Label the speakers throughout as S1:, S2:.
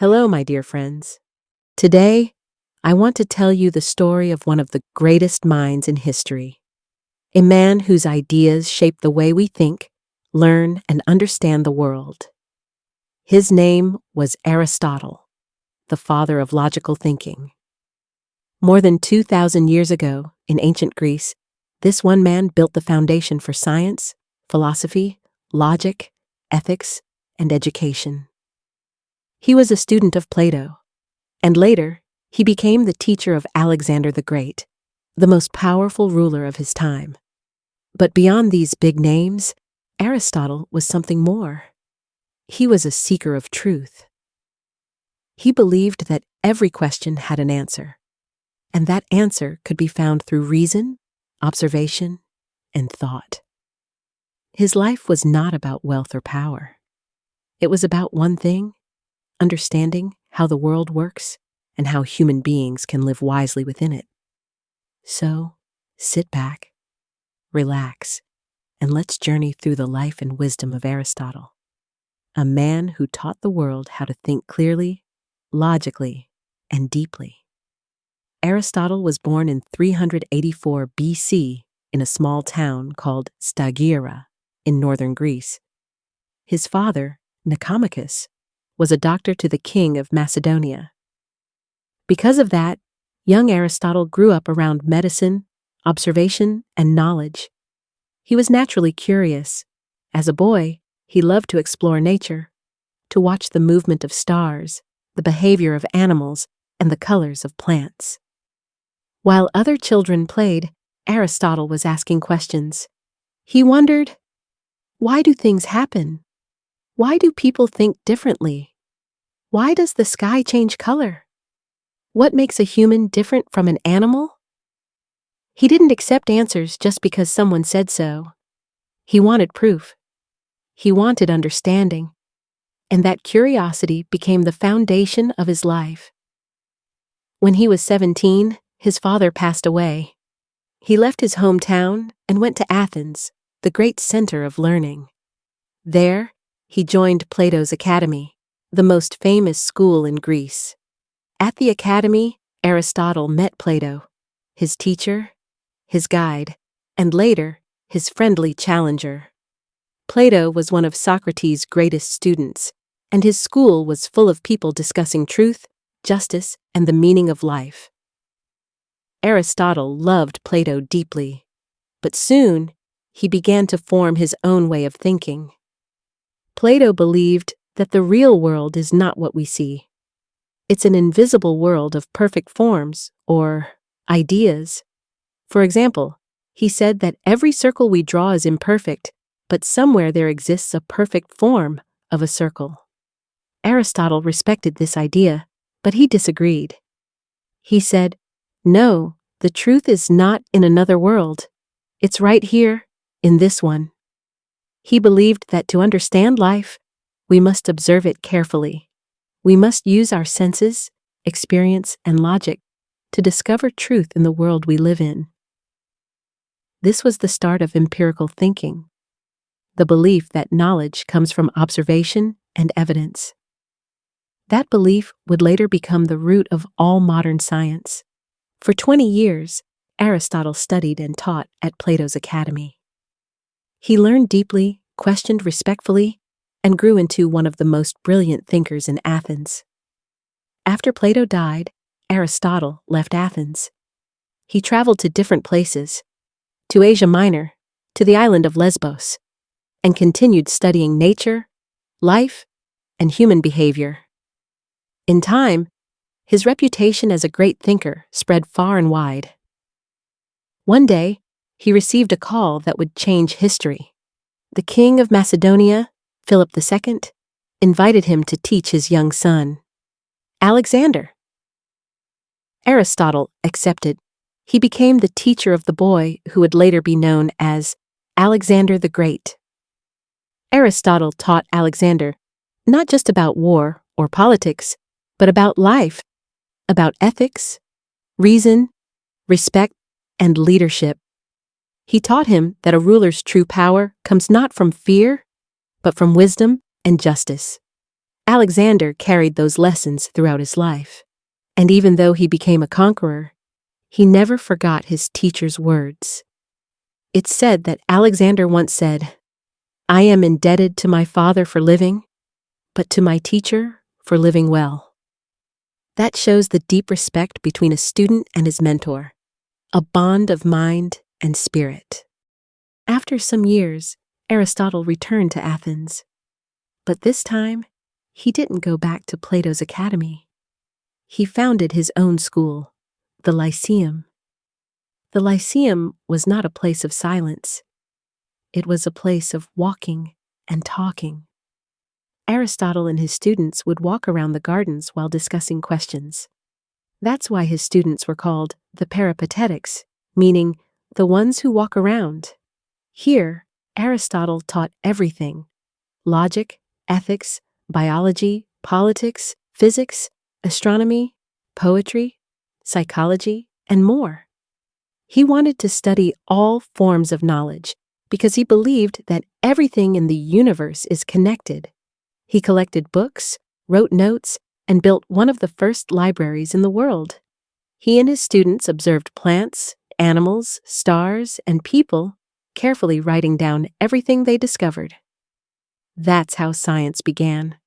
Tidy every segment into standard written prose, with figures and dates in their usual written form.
S1: Hello, my dear friends. Today, I want to tell you the story of one of the greatest minds in history, a man whose ideas shape the way we think, learn, and understand the world. His name was Aristotle, the father of logical thinking. More than 2,000 years ago, in ancient Greece, this one man built the foundation for science, philosophy, logic, ethics, and education. He was a student of Plato, and later, he became the teacher of Alexander the Great, the most powerful ruler of his time. But beyond these big names, Aristotle was something more. He was a seeker of truth. He believed that every question had an answer, and that answer could be found through reason, observation, and thought. His life was not about wealth or power. It was about one thing: understanding how the world works and how human beings can live wisely within it. So, sit back, relax, and let's journey through the life and wisdom of Aristotle, a man who taught the world how to think clearly, logically, and deeply. Aristotle was born in 384 BC in a small town called Stagira in northern Greece. His father, Nicomachus, was a doctor to the king of Macedonia. Because of that, young Aristotle grew up around medicine, observation, and knowledge. He was naturally curious. As a boy, he loved to explore nature, to watch the movement of stars, the behavior of animals, and the colors of plants. While other children played, Aristotle was asking questions. He wondered, why do things happen? Why do people think differently? Why does the sky change color? What makes a human different from an animal? He didn't accept answers just because someone said so. He wanted proof. He wanted understanding. And that curiosity became the foundation of his life. When he was 17, his father passed away. He left his hometown and went to Athens, the great center of learning. There, he joined Plato's academy, the most famous school in Greece. At the academy, Aristotle met Plato, his teacher, his guide, and later, his friendly challenger. Plato was one of Socrates' greatest students, and his school was full of people discussing truth, justice, and the meaning of life. Aristotle loved Plato deeply, but soon he began to form his own way of thinking. Plato believed that the real world is not what we see. It's an invisible world of perfect forms, or ideas. For example, he said that every circle we draw is imperfect, but somewhere there exists a perfect form of a circle. Aristotle respected this idea, but he disagreed. He said, "No, the truth is not in another world. It's right here, in this one." He believed that to understand life, we must observe it carefully. We must use our senses, experience, and logic to discover truth in the world we live in. This was the start of empirical thinking, the belief that knowledge comes from observation and evidence. That belief would later become the root of all modern science. For 20 years, Aristotle studied and taught at Plato's academy. He learned deeply, questioned respectfully, and grew into one of the most brilliant thinkers in Athens. After Plato died, Aristotle left Athens. He traveled to different places, to Asia Minor, to the island of Lesbos, and continued studying nature, life, and human behavior. In time, his reputation as a great thinker spread far and wide. One day, he received a call that would change history. The king of Macedonia, Philip II, invited him to teach his young son, Alexander. Aristotle accepted. He became the teacher of the boy who would later be known as Alexander the Great. Aristotle taught Alexander not just about war or politics, but about life, about ethics, reason, respect, and leadership. He taught him that a ruler's true power comes not from fear, but from wisdom and justice. Alexander carried those lessons throughout his life. And even though he became a conqueror, he never forgot his teacher's words. It's said that Alexander once said, "I am indebted to my father for living, but to my teacher for living well." That shows the deep respect between a student and his mentor, a bond of mind and spirit. After some years, Aristotle returned to Athens. But this time, he didn't go back to Plato's academy. He founded his own school, the Lyceum. The Lyceum was not a place of silence. It was a place of walking and talking. Aristotle and his students would walk around the gardens while discussing questions. That's why his students were called the Peripatetics, meaning the ones who walk around. Here, Aristotle taught everything: logic, ethics, biology, politics, physics, astronomy, poetry, psychology, and more. He wanted to study all forms of knowledge because he believed that everything in the universe is connected. He collected books, wrote notes, and built one of the first libraries in the world. He and his students observed plants, animals, stars, and people, carefully writing down everything they discovered. That's how science began,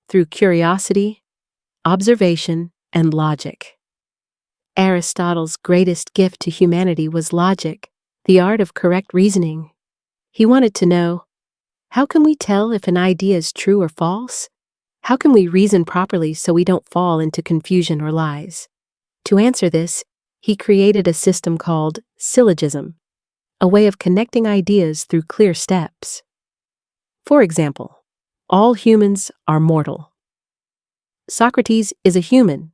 S1: through curiosity, observation, and logic. Aristotle's greatest gift to humanity was logic, the art of correct reasoning. He wanted to know, how can we tell if an idea is true or false? How can we reason properly so we don't fall into confusion or lies? To answer this, he created a system called syllogism, a way of connecting ideas through clear steps. For example, all humans are mortal. Socrates is a human.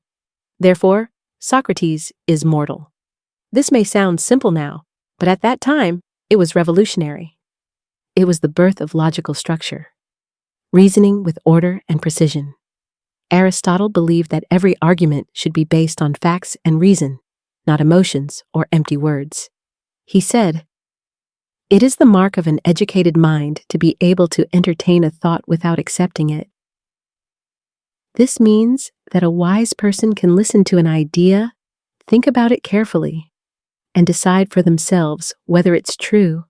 S1: Therefore, Socrates is mortal. This may sound simple now, but at that time, it was revolutionary. It was the birth of logical structure, reasoning with order and precision. Aristotle believed that every argument should be based on facts and reason, not emotions or empty words. He said, "It is the mark of an educated mind to be able to entertain a thought without accepting it." This means that a wise person can listen to an idea, think about it carefully, and decide for themselves whether it's true,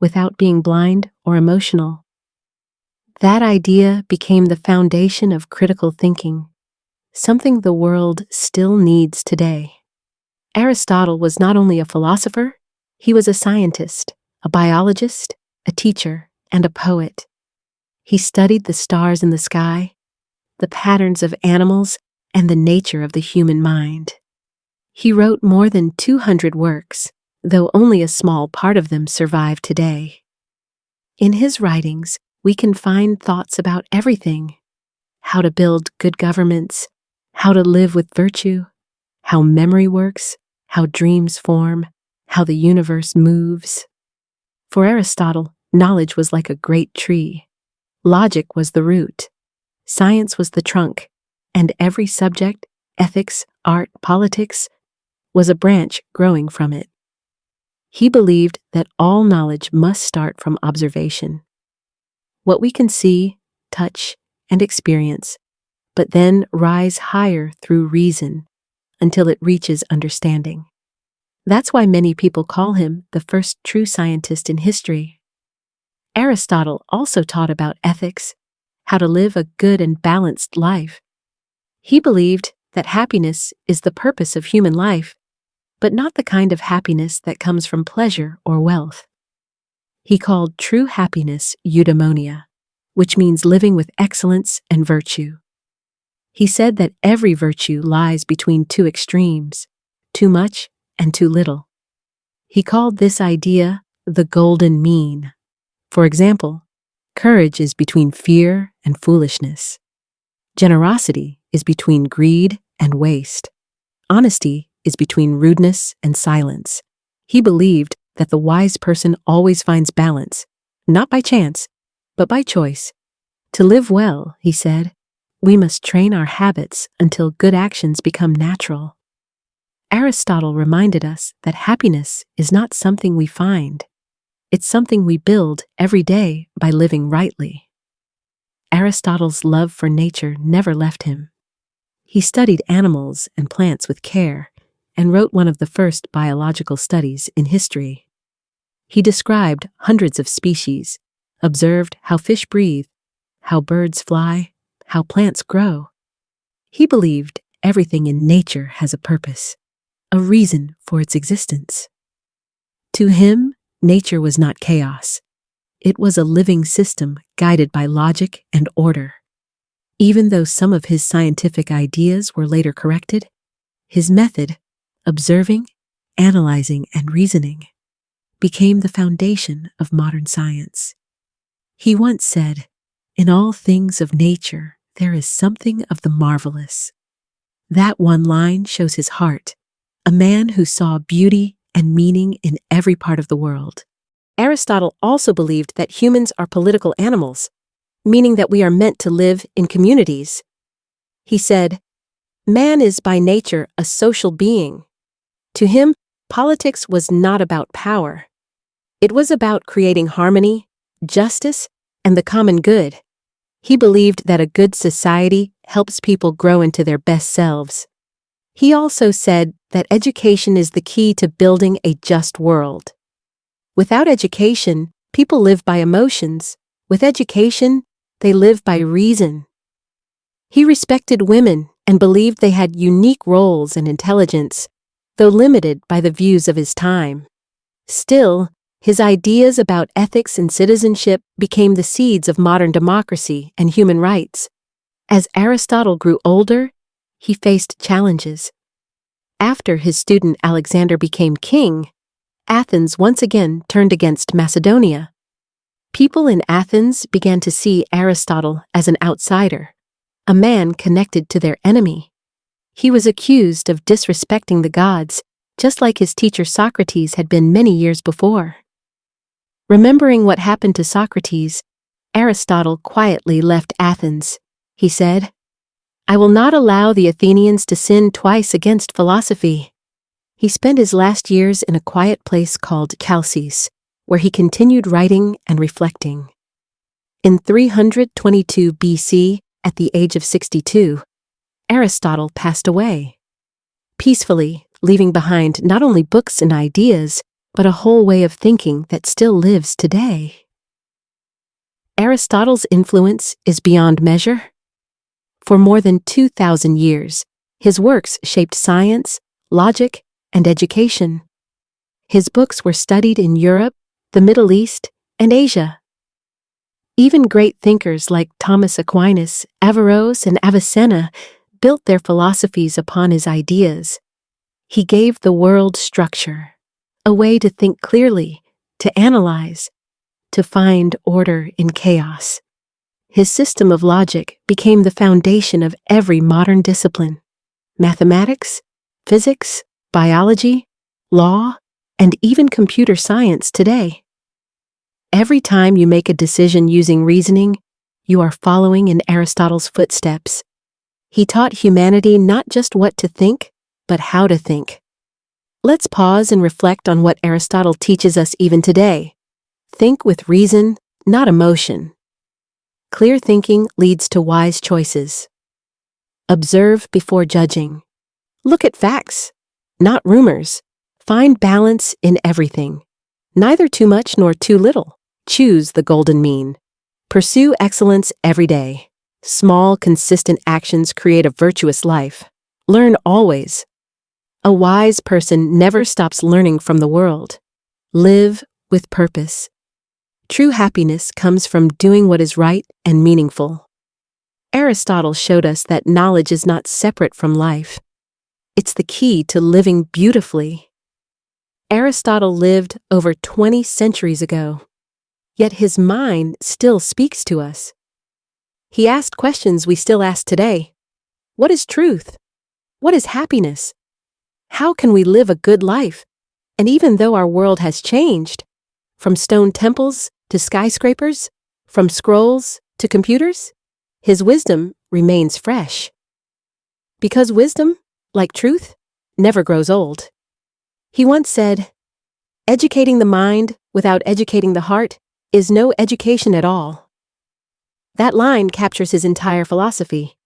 S1: without being blind or emotional. That idea became the foundation of critical thinking, something the world still needs today. Aristotle was not only a philosopher, he was a scientist, a biologist, a teacher, and a poet. He studied the stars in the sky, the patterns of animals, and the nature of the human mind. He wrote more than 200 works, though only a small part of them survive today. In his writings, we can find thoughts about everything: how to build good governments, how to live with virtue, how memory works, how dreams form, how the universe moves. For Aristotle, knowledge was like a great tree. Logic was the root, science was the trunk, and every subject, ethics, art, politics, was a branch growing from it. He believed that all knowledge must start from observation. What we can see, touch, and experience, but then rise higher through reason until it reaches understanding. That's why many people call him the first true scientist in history. Aristotle also taught about ethics, how to live a good and balanced life. He believed that happiness is the purpose of human life, but not the kind of happiness that comes from pleasure or wealth. He called true happiness eudaimonia, which means living with excellence and virtue. He said that every virtue lies between two extremes, too much and too little. He called this idea the golden mean. For example, courage is between fear and foolishness. Generosity is between greed and waste. Honesty is between rudeness and silence. He believed that the wise person always finds balance, not by chance, but by choice. To live well, he said, we must train our habits until good actions become natural. Aristotle reminded us that happiness is not something we find. It's something we build every day by living rightly. Aristotle's love for nature never left him. He studied animals and plants with care and wrote one of the first biological studies in history. He described hundreds of species, observed how fish breathe, how birds fly, how plants grow. He believed everything in nature has a purpose, a reason for its existence. To him, nature was not chaos. It was a living system guided by logic and order. Even though some of his scientific ideas were later corrected, his method, observing, analyzing, and reasoning, became the foundation of modern science. He once said, "In all things of nature, there is something of the marvelous." That one line shows his heart, a man who saw beauty and meaning in every part of the world. Aristotle also believed that humans are political animals, meaning that we are meant to live in communities. He said, "Man is by nature a social being." To him, politics was not about power. It was about creating harmony, justice, and the common good. He believed that a good society helps people grow into their best selves. He also said that education is the key to building a just world. Without education, people live by emotions. With education, they live by reason. He respected women and believed they had unique roles and intelligence, though limited by the views of his time. Still, his ideas about ethics and citizenship became the seeds of modern democracy and human rights. As Aristotle grew older, he faced challenges. After his student Alexander became king, Athens once again turned against Macedonia. People in Athens began to see Aristotle as an outsider, a man connected to their enemy. He was accused of disrespecting the gods, just like his teacher Socrates had been many years before. Remembering what happened to Socrates, Aristotle quietly left Athens. He said, "I will not allow the Athenians to sin twice against philosophy." He spent his last years in a quiet place called Chalcis, where he continued writing and reflecting. In 322 BC, at the age of 62, Aristotle passed away, peacefully leaving behind not only books and ideas, but a whole way of thinking that still lives today. Aristotle's influence is beyond measure. For more than 2,000 years, his works shaped science, logic, and education. His books were studied in Europe, the Middle East, and Asia. Even great thinkers like Thomas Aquinas, Averroes, and Avicenna built their philosophies upon his ideas. He gave the world structure, a way to think clearly, to analyze, to find order in chaos. His system of logic became the foundation of every modern discipline: mathematics, physics, biology, law, and even computer science today. Every time you make a decision using reasoning, you are following in Aristotle's footsteps. He taught humanity not just what to think, but how to think. Let's pause and reflect on what Aristotle teaches us even today. Think with reason, not emotion. Clear thinking leads to wise choices. Observe before judging. Look at facts, not rumors. Find balance in everything. Neither too much nor too little. Choose the golden mean. Pursue excellence every day. Small, consistent actions create a virtuous life. Learn always. A wise person never stops learning from the world. Live with purpose. True happiness comes from doing what is right and meaningful. Aristotle showed us that knowledge is not separate from life. It's the key to living beautifully. Aristotle lived over 20 centuries ago, yet his mind still speaks to us. He asked questions we still ask today. What is truth? What is happiness? How can we live a good life? And even though our world has changed, from stone temples to skyscrapers, from scrolls to computers, his wisdom remains fresh. Because wisdom, like truth, never grows old. He once said, "Educating the mind without educating the heart is no education at all." That line captures his entire philosophy.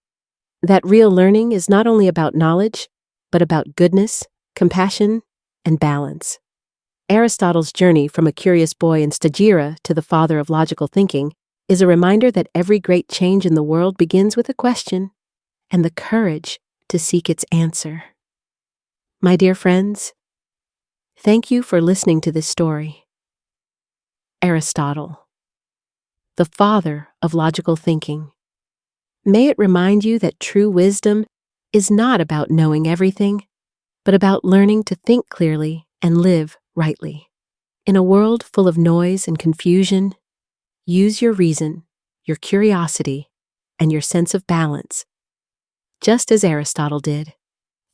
S1: That real learning is not only about knowledge, but about goodness, compassion, and balance. Aristotle's journey from a curious boy in Stagira to the father of logical thinking is a reminder that every great change in the world begins with a question and the courage to seek its answer. My dear friends, thank you for listening to this story. Aristotle, the father of logical thinking. May it remind you that true wisdom is not about knowing everything, but about learning to think clearly and live rightly. In a world full of noise and confusion, use your reason, your curiosity, and your sense of balance. Just as Aristotle did,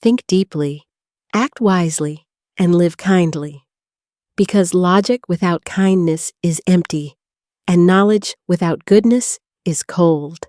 S1: think deeply, act wisely, and live kindly. Because logic without kindness is empty, and knowledge without goodness is cold.